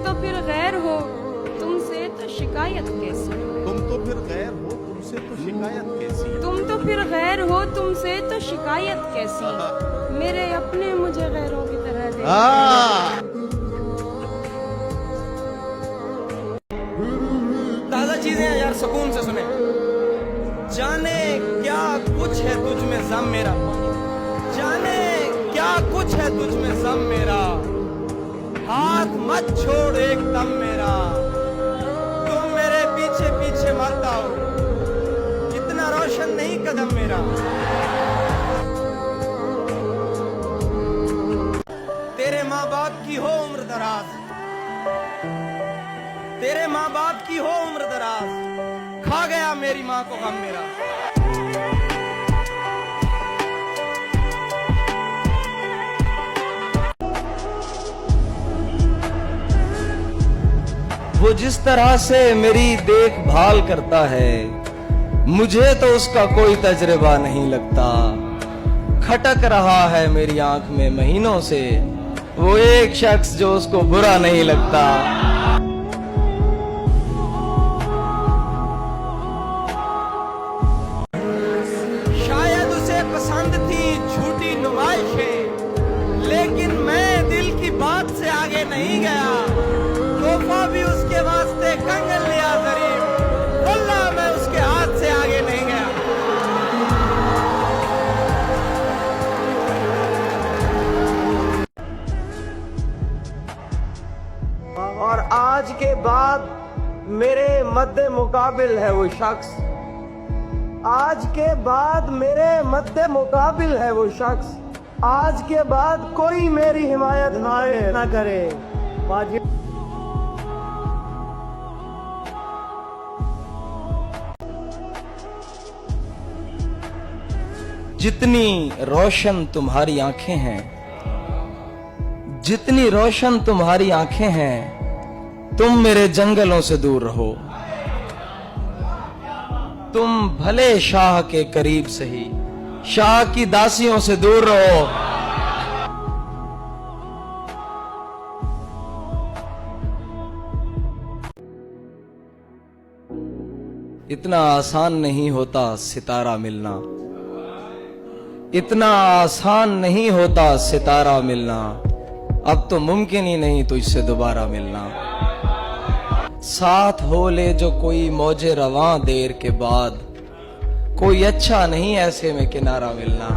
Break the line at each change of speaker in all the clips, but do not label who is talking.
तो फिर गैर हो, तुमसे तो शिकायत कैसी?
तुम तो फिर गैर हो, तुमसे तो शिकायत कैसी?
तुम तो फिर गैर हो, तुमसे तो शिकायत कैसी? मेरे अपने मुझे गैरों की तरह देखते हैं।
ताजा चीजें हैं यार, सुकून से सुने। जाने क्या कुछ है तुझ में ज़म मेरा, जाने क्या कुछ है तुझ में ज़म मेरा, हाथ मत छोड़ एकदम मेरा। तुम मेरे पीछे पीछे मरता हो, इतना रोशन नहीं कदम मेरा। तेरे माँ बाप की हो उम्र दराज, तेरे माँ बाप की हो उम्र दराज, खा गया मेरी माँ को गम मेरा। वो जिस तरह से मेरी देखभाल करता है, मुझे तो उसका कोई तजुर्बा नहीं लगता। खटक रहा है मेरी आंख में महीनों से वो एक शख्स जो उसको बुरा नहीं लगता। शायद उसे पसंद थी झूठी नुमाइशें, लेकिन मैं दिल की बात से आगे नहीं गया। तोहफा भी उसके वास्ते कंगन लिया ज़रीफ, वल्लाह मैं उसके हाथ से आगे नहीं गया। और आज के बाद मेरे मद्दे मुकाबिल है वो शख्स, आज के बाद मेरे मद्दे मुकाबिल है वो शख्स, आज के बाद कोई मेरी हिमायत ना करे। जितनी रोशन तुम्हारी आंखें हैं, जितनी रोशन तुम्हारी आंखें हैं, तुम मेरे जंगलों से दूर रहो। तुम भले शाह के करीब सही, शाह की दासियों से दूर रहो। इतना आसान नहीं होता सितारा मिलना, इतना आसान नहीं होता सितारा मिलना। अब तो मुमकिन ही नहीं तुझसे दोबारा मिलना। साथ हो ले जो कोई मौजे रवां देर के बाद, कोई अच्छा नहीं ऐसे में किनारा मिलना।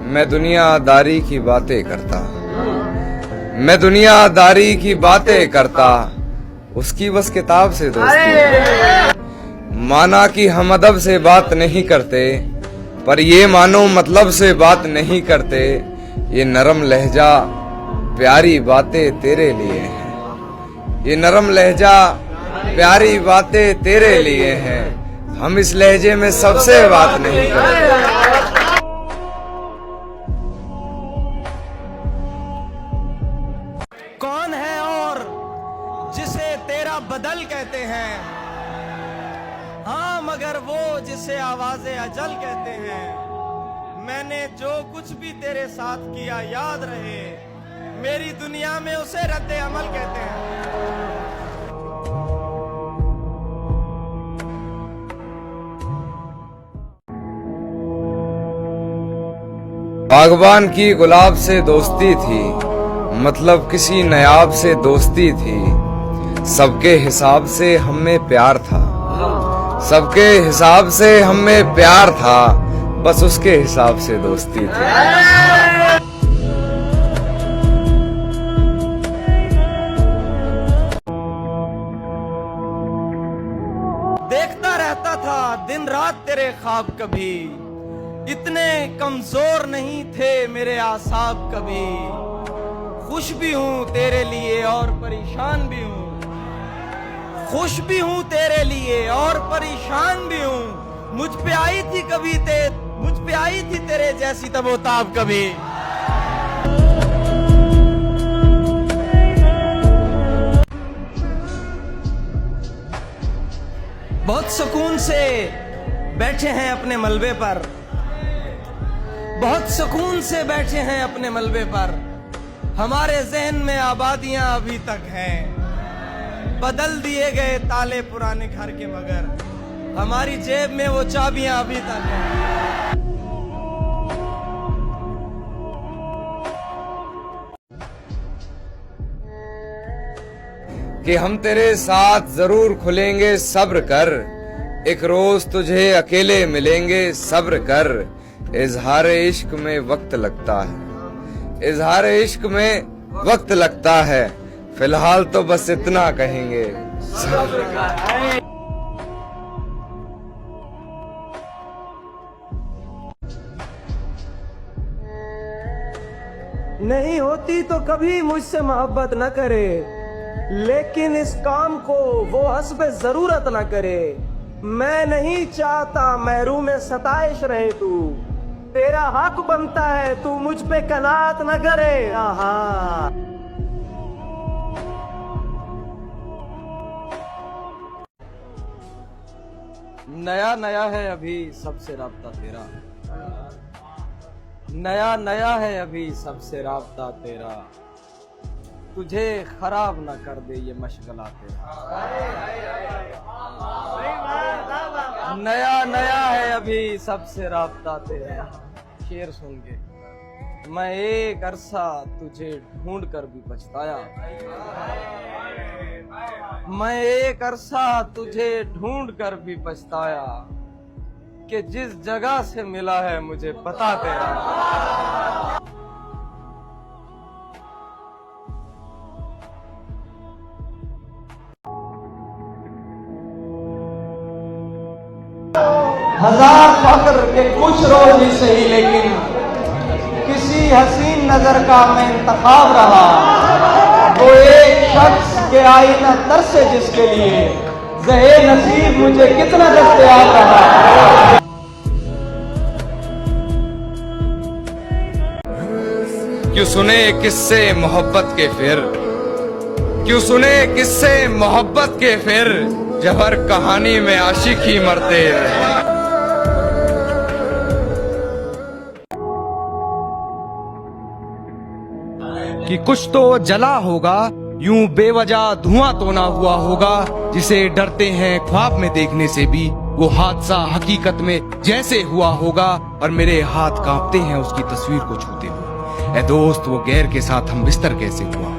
मैं दुनियादारी की बातें करता, मैं दुनियादारी की बातें करता, उसकी बस किताब से दोस्ती। माना कि हम अदब से बात नहीं करते, पर ये मानो मतलब से बात नहीं करते। ये नरम लहजा प्यारी बातें तेरे लिए हैं, ये नरम लहजा प्यारी बातें तेरे लिए हैं। हम इस लहजे में सबसे बात नहीं करते।
कौन है और जिसे तेरा बदल कहते हैं, हाँ मगर वो जिसे आवाज़े अजल कहते हैं। मैंने जो कुछ भी तेरे साथ किया याद रहे, मेरी दुनिया में उसे रद्दे अमल कहते हैं।
बागबान की गुलाब से दोस्ती थी, मतलब किसी नायाब से दोस्ती थी। सबके हिसाब से हमें प्यार था, सबके हिसाब से हमें प्यार था, बस उसके हिसाब से दोस्ती थी।
देखता रहता था दिन रात तेरे ख्वाब, कभी इतने कमजोर नहीं थे मेरे आसाब कभी। खुश भी हूँ तेरे लिए और परेशान भी हूँ, खुश भी हूँ तेरे लिए और परेशान भी हूँ। मुझ पे आई थी कभी मुझ पे आई थी तेरे जैसी तबोताब कभी। बहुत सुकून से बैठे हैं अपने मलबे पर, बहुत सुकून से बैठे हैं अपने मलबे पर। हमारे जहन में आबादियां अभी तक हैं, बदल दिए गए ताले पुराने घर के, मगर हमारी जेब में वो चाबियां अभी तक हैं।
कि हम तेरे साथ जरूर खुलेंगे, सब्र कर, एक रोज तुझे अकेले मिलेंगे, सब्र कर। इजहार इश्क में वक्त लगता है, इजहार इश्क में वक्त लगता है, फिलहाल तो बस इतना कहेंगे, सब्र कर।
नहीं होती तो कभी मुझसे मोहब्बत न करे, लेकिन इस काम को वो हस्बे जरूरत न करे। मैं नहीं चाहता महरूम सताइश रहे तू, तेरा हक बनता है तू मुझ पे कनात न करे। आहा नया नया है अभी सबसे राब्ता तेरा, नया नया है अभी सबसे राब्ता तेरा, तुझे खराब ना कर दे ये मशगला तेरा। नया नया है अभी सबसे राब्ता तेरा। शेर सुन के मैं एक अरसा तुझे ढूंढ कर भी पछताया, मैं एक अरसा तुझे ढूंढ कर भी पछताया, कि जिस जगह से मिला है मुझे पता तेरा। हजार फख्र के कुछ रोज ही सही, लेकिन किसी हसीन नजर का मैं इंतखाब रहा, वो एक शख्स के आईना तरसे जिसके लिए ज़हे नसीब मुझे कितना दस्तयाब रहा।
क्यों सुने किस्से मोहब्बत के फिर, क्यों सुने किस्से मोहब्बत के फिर, जब हर कहानी में आशिक ही मरते रहे। कि कुछ तो जला होगा, यूं बेवजह धुआं तो ना हुआ होगा, जिसे डरते हैं ख्वाब में देखने से भी, वो हादसा हकीकत में जैसे हुआ होगा, और मेरे हाथ कांपते हैं उसकी तस्वीर को छूते हुए। ऐ दोस्त वो गैर के साथ हम बिस्तर कैसे हुआ।